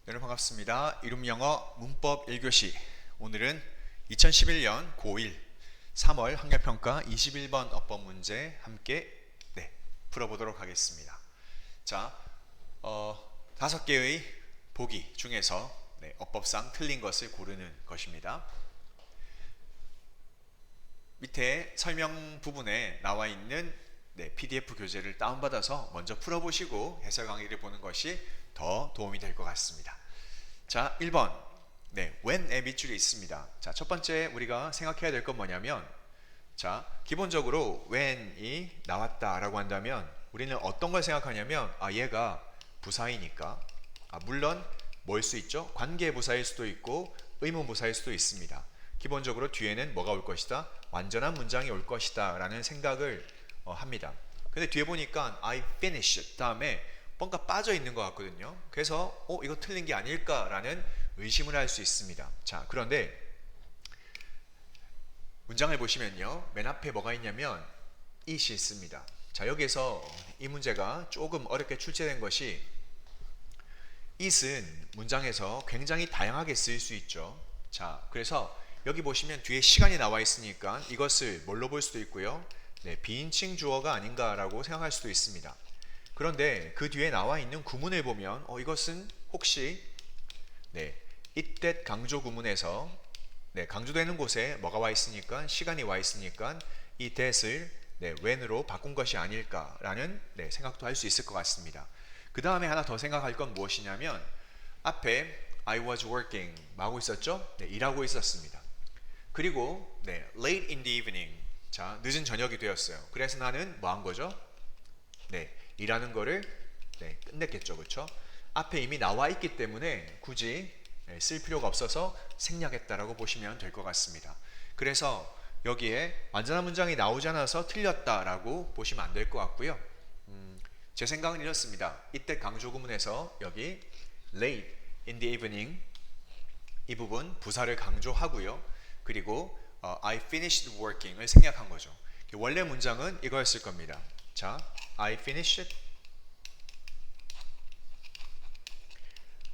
여러분 반갑습니다. 이름영어 문법 1교시. 오늘은 2011년 고1 3월 학력평가 21번 어법 문제 함께 풀어보도록 하겠습니다. 자, 5개의 보기 중에서 어법상 틀린 것을 고르는 것입니다. 밑에 설명 부분에 나와 있는 PDF 교재를 다운받아서 먼저 풀어보시고 해설 강의를 보는 것이 더 도움이 될 것 같습니다. 자, 1번. when의 밑줄이 있습니다. 자, 첫 번째 우리가 생각해야 될 건 뭐냐면, 자, 기본적으로 when이 나왔다라고 한다면 우리는 어떤 걸 생각하냐면, 얘가 부사이니까, 물론 뭐일 수 있죠? 관계 부사일 수도 있고 의문 부사일 수도 있습니다. 기본적으로 뒤에는 뭐가 올 것이다? 완전한 문장이 올 것이다 라는 생각을 합니다. 근데 뒤에 보니까 I finished 다음에 뭔가 빠져 있는 것 같거든요. 그래서 이거 틀린 게 아닐까라는 의심을 할 수 있습니다. 자, 그런데 문장을 보시면요, 맨 앞에 뭐가 있냐면 it이 있습니다. 자, 여기서 이 문제가 조금 어렵게 출제된 것이, it은 문장에서 굉장히 다양하게 쓰일 수 있죠. 자, 그래서 여기 보시면 뒤에 시간이 나와 있으니까 이것을 뭘로 볼 수도 있고요, 비인칭 주어가 아닌가라고 생각할 수도 있습니다. 그런데 그 뒤에 나와 있는 구문을 보면 이것은 혹시 it that 강조 구문에서 강조되는 곳에 뭐가 와 있으니까, 시간이 와 있으니까 이 that을 when으로 바꾼 것이 아닐까라는 생각도 할 수 있을 것 같습니다. 그 다음에 하나 더 생각할 건 무엇이냐면, 앞에 I was working 뭐 하고 있었죠? 일하고 있었습니다. 그리고 late in the evening, 자, 늦은 저녁이 되었어요. 그래서 나는 뭐 한 거죠? 일하는 거를 끝냈겠죠. 그렇죠? 앞에 이미 나와 있기 때문에 굳이 쓸 필요가 없어서 생략했다라고 보시면 될 것 같습니다. 그래서 여기에 완전한 문장이 나오지 않아서 틀렸다라고 보시면 안 될 것 같고요. 제 생각은 이렇습니다. 이때 강조 구문에서 여기 late in the evening 이 부분 부사를 강조하고요. 그리고 I finished working을 생략한 거죠. 원래 문장은 이거였을 겁니다. 자, I finished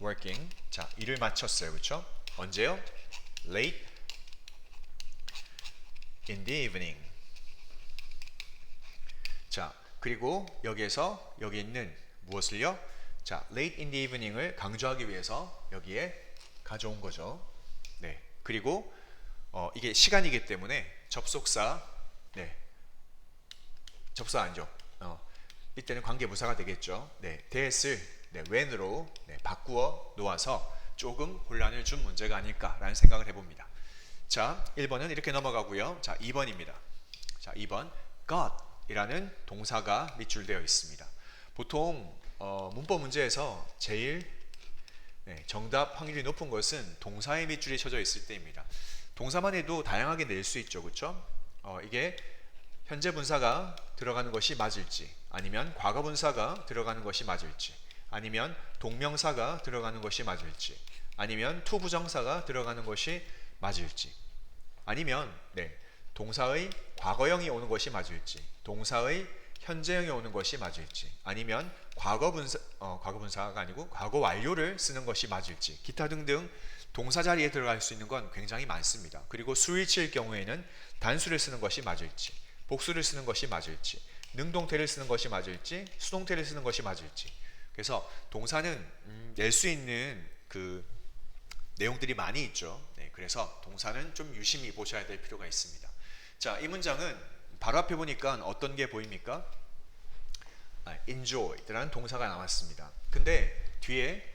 working. 자, 일을 마쳤어요. 그렇죠? 언제요? Late in the evening. 자, 그리고 여기에서 여기 있는 무엇을요? 자, late in the evening을 강조하기 위해서 여기에 가져온 거죠. 그리고 이게 시간이기 때문에 접속사, 접속사 아니죠. 이때는 관계부사가 되겠죠. that을 when으로 바꾸어 놓아서 조금 혼란을 준 문제가 아닐까라는 생각을 해봅니다. 자, 1번은 이렇게 넘어가고요. 자, 2번입니다. 자, 2번 got 이라는 동사가 밑줄되어 있습니다. 보통 문법 문제에서 제일 정답 확률이 높은 것은 동사의 밑줄이 쳐져 있을 때입니다. 동사만 해도 다양하게 낼 수 있죠. 그렇죠? 이게 현재 분사가 들어가는 것이 맞을지, 아니면 과거 분사가 들어가는 것이 맞을지, 아니면 동명사가 들어가는 것이 맞을지, 아니면 to 부정사가 들어가는 것이 맞을지, 아니면 동사의 과거형이 오는 것이 맞을지, 동사의 현재형이 오는 것이 맞을지, 아니면 과거 분사가 아니고 과거 완료를 쓰는 것이 맞을지, 기타 등등 동사 자리에 들어갈 수 있는 건 굉장히 많습니다. 그리고 수일치일 경우에는 단수를 쓰는 것이 맞을지, 복수를 쓰는 것이 맞을지, 능동태를 쓰는 것이 맞을지, 수동태를 쓰는 것이 맞을지. 그래서 동사는 낼 수 있는 그 내용들이 많이 있죠. 그래서 동사는 좀 유심히 보셔야 될 필요가 있습니다. 자, 이 문장은 바로 앞에 보니까 어떤 게 보입니까? enjoy라는 동사가 나왔습니다. 근데 뒤에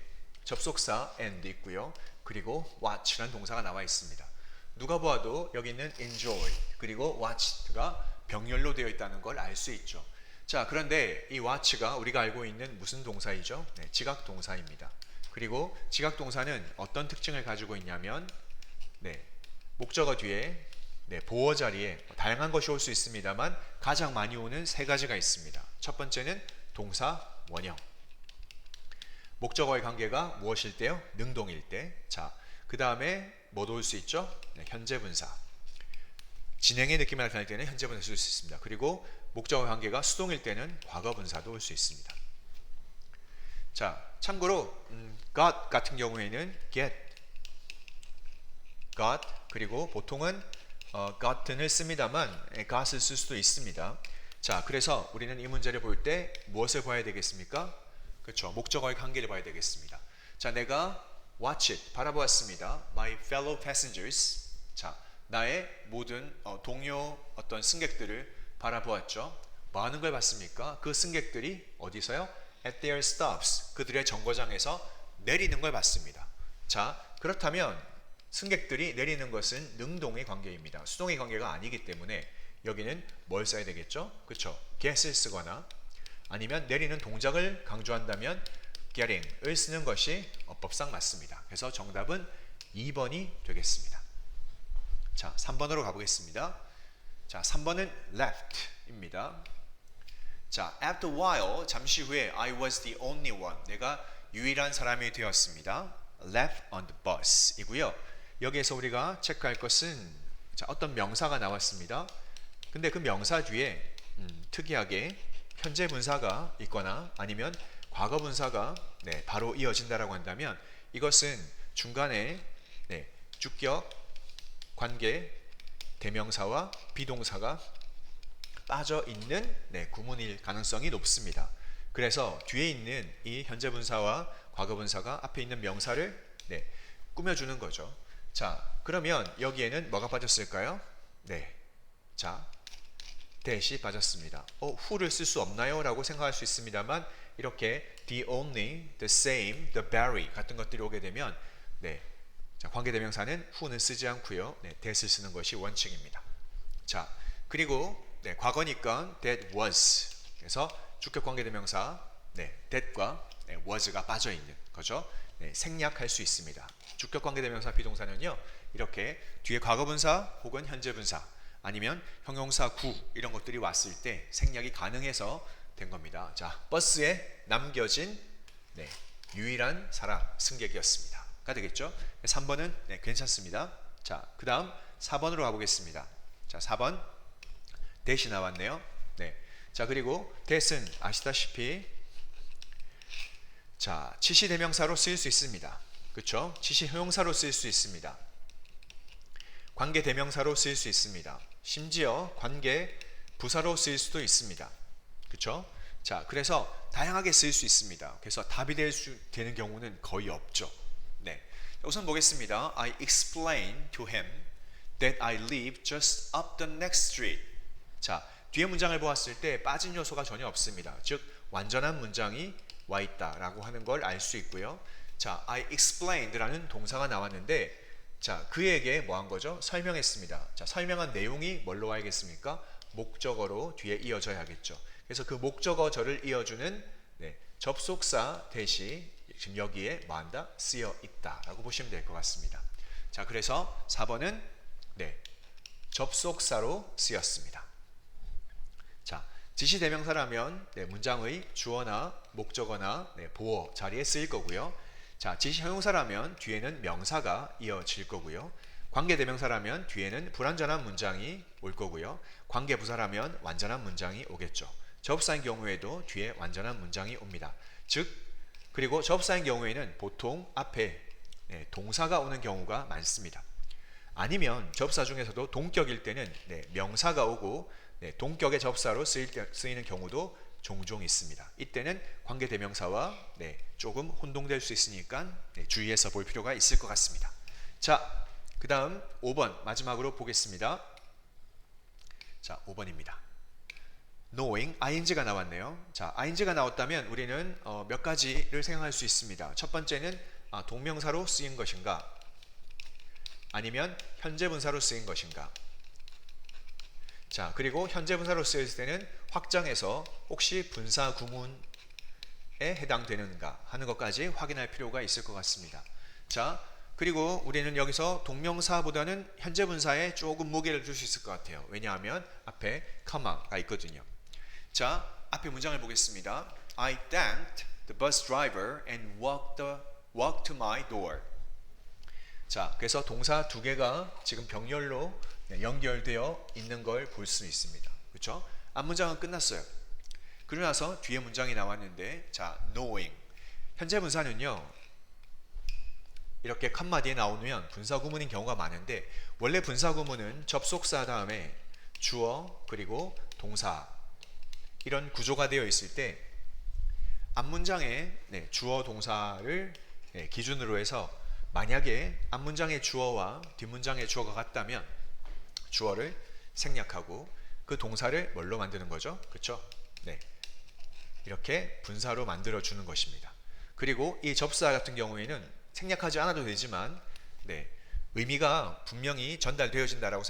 접속사 and 있고요. 그리고 watch라는 동사가 나와 있습니다. 누가 보아도 여기 있는 enjoy 그리고 watch가 병렬로 되어 있다는 걸 알 수 있죠. 자, 그런데 이 watch가 우리가 알고 있는 무슨 동사이죠? 지각 동사입니다. 그리고 지각 동사는 어떤 특징을 가지고 있냐면, 목적어 뒤에 보어 자리에 다양한 것이 올 수 있습니다만 가장 많이 오는 세 가지가 있습니다. 첫 번째는 동사 원형. 목적어의 관계가 무엇일 때요? 능동일 때. 자, 그 다음에 뭐도 올 수 있죠? 현재 분사. 진행의 느낌을 나타낼 때는 현재 분사 쓸 수 있습니다. 그리고 목적어 관계가 수동일 때는 과거 분사도 올 수 있습니다. 자, 참고로 got 같은 경우에는 get, got 그리고 보통은 gotten을 씁니다만 got을 쓸 수도 있습니다. 자, 그래서 우리는 이 문제를 볼 때 무엇을 봐야 되겠습니까? 그렇죠. 목적어의 관계를 봐야 되겠습니다. 자, 내가 watch it 바라보았습니다. My fellow passengers. 자, 나의 모든 동료 어떤 승객들을 바라보았죠. 뭐 하는 걸 봤습니까? 그 승객들이 어디서요? At their stops. 그들의 정거장에서 내리는 걸 봤습니다. 자, 그렇다면 승객들이 내리는 것은 능동의 관계입니다. 수동의 관계가 아니기 때문에 여기는 뭘 써야 되겠죠? 그렇죠. get을 쓰거나 아니면 내리는 동작을 강조한다면 getting을 쓰는 것이 어법상 맞습니다. 그래서 정답은 2번이 되겠습니다. 자, 3번으로 가보겠습니다. 자, 3번은 left입니다. 자, after a while, 잠시 후에 I was the only one. 내가 유일한 사람이 되었습니다. left on the bus 이고요. 여기에서 우리가 체크할 것은 자, 어떤 명사가 나왔습니다. 근데 그 명사 뒤에 특이하게 현재 분사가 있거나 아니면 과거 분사가 바로 이어진다라고 한다면 이것은 중간에 주격, 관계, 대명사와 비동사가 빠져 있는 구문일 가능성이 높습니다. 그래서 뒤에 있는 이 현재 분사와 과거 분사가 앞에 있는 명사를 꾸며주는 거죠. 자, 그러면 여기에는 뭐가 빠졌을까요? 자, that이 빠졌습니다. who를 쓸 수 없나요? 라고 생각할 수 있습니다만 이렇게 the only, the same, the very 같은 것들이 오게 되면 자, 관계대명사는 who는 쓰지 않고요. that을 쓰는 것이 원칙입니다. 자, 그리고 과거니까 that was. 그래서 주격 관계대명사 that과 was가 빠져 있는 거죠. 생략할 수 있습니다. 주격 관계대명사 비동사는요. 이렇게 뒤에 과거분사 혹은 현재분사 아니면 형용사 구 이런 것들이 왔을 때 생략이 가능해서 된 겁니다. 자, 버스에 남겨진 유일한 사람 승객이었습니다. 가 되겠죠. 3번은 괜찮습니다. 자, 그 다음 4번으로 가보겠습니다. 자, 4번 that이 나왔네요. 자, 그리고 that은 아시다시피 자, 지시대명사로 쓰일 수 있습니다. 그렇죠? 지시형용사로 쓰일 수 있습니다. 관계대명사로 쓰일 수 있습니다. 심지어 관계 부사로 쓰일 수도 있습니다. 그렇죠? 자, 그래서 다양하게 쓰일 수 있습니다. 그래서 답이 되는 경우는 거의 없죠. 우선 보겠습니다. I explained to him that I live just up the next street. 자, 뒤에 문장을 보았을 때 빠진 요소가 전혀 없습니다. 즉 완전한 문장이 와 있다라고 하는 걸 알 수 있고요. 자, I explained라는 동사가 나왔는데 자, 그에게 뭐 한 거죠? 설명했습니다. 자, 설명한 내용이 뭘로 와야겠습니까? 목적어로 뒤에 이어져야겠죠. 그래서 그 목적어절을 이어주는 접속사 that이 지금 여기에 뭐 한다? 쓰여 있다라고 보시면 될 것 같습니다. 자, 그래서 4번은 접속사로 쓰였습니다. 자, 지시대명사라면 문장의 주어나 목적어나 보어 자리에 쓰일 거고요. 자, 지시형용사라면 뒤에는 명사가 이어질 거고요. 관계대명사라면 뒤에는 불완전한 문장이 올 거고요. 관계부사라면 완전한 문장이 오겠죠. 접사인 경우에도 뒤에 완전한 문장이 옵니다. 즉, 그리고 접사인 경우에는 보통 앞에 동사가 오는 경우가 많습니다. 아니면 접사 중에서도 동격일 때는 명사가 오고 동격의 접사로 쓰이는 경우도 종종 있습니다. 이때는 관계대명사와 조금 혼동될 수 있으니까 주의해서 볼 필요가 있을 것 같습니다. 자, 그 다음 5번 마지막으로 보겠습니다. 자, 5번입니다. knowing, ing가 나왔네요. 자, ing가 나왔다면 우리는 몇 가지를 생각할 수 있습니다. 첫 번째는 동명사로 쓰인 것인가 아니면 현재 분사로 쓰인 것인가. 자, 그리고 현재 분사로 쓰였을 때는 확장해서 혹시 분사 구문에 해당되는가 하는 것까지 확인할 필요가 있을 것 같습니다. 자, 그리고 우리는 여기서 동명사보다는 현재 분사에 조금 무게를 줄 수 있을 것 같아요. 왜냐하면 앞에 comma가 있거든요. 자, 앞에 문장을 보겠습니다. I thanked the bus driver and walked to my door. 자, 그래서 동사 두 개가 지금 병렬로 연결되어 있는 걸 볼 수 있습니다. 그렇죠? 앞 문장은 끝났어요. 그러고 나서 뒤에 문장이 나왔는데 자, knowing 현재 분사는요, 이렇게 칸마디에 나오면 분사 구문인 경우가 많은데, 원래 분사 구문은 접속사 다음에 주어 그리고 동사 이런 구조가 되어 있을 때 앞문장에 주어 동사를 기준으로 해서 만약에 앞문장의 주어와 뒷문장의 주어가 같다면 주어를 생략하고 그 동사를 뭘로 만드는 거죠? 그렇죠? 네. 이렇게 분사로 만들어 주는 것입니다. 그리고 이 접사 같은 경우에는 생략하지 않아도 되지만 의미가 분명히 전달되어진다라고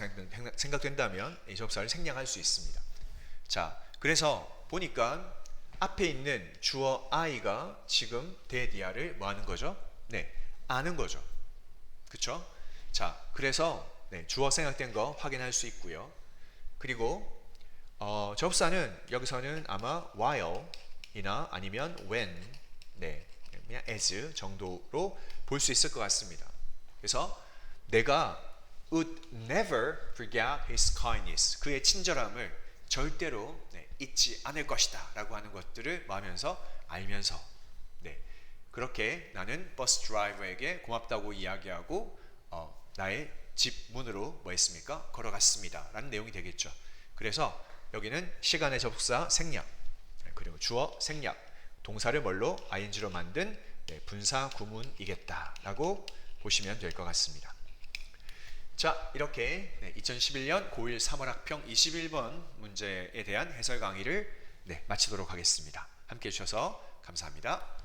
생각된다면 이 접사를 생략할 수 있습니다. 자, 그래서 보니까 앞에 있는 주어 I가 지금 대디아를 뭐 하는 거죠? 아는 거죠. 그쵸? 자, 그래서 주어 생략된 거 확인할 수 있고요. 그리고 접사는 여기서는 아마 while이나 아니면 when, 그냥 as 정도로 볼 수 있을 것 같습니다. 그래서 내가 would never forget his kindness, 그의 친절함을 절대로 잊지 않을 것이다 라고 하는 것들을 뭐 하면서 알면서 그렇게 나는 버스 드라이버에게 고맙다고 이야기하고 나의 집 문으로 뭐 했습니까? 걸어갔습니다 라는 내용이 되겠죠. 그래서 여기는 시간의 접속사 생략, 그리고 주어 생략, 동사를 뭘로? ing로 만든 분사 구문이겠다 라고 보시면 될 것 같습니다. 자, 이렇게 2011년 고1 3월학평 21번 문제에 대한 해설 강의를 마치도록 하겠습니다. 함께 해주셔서 감사합니다.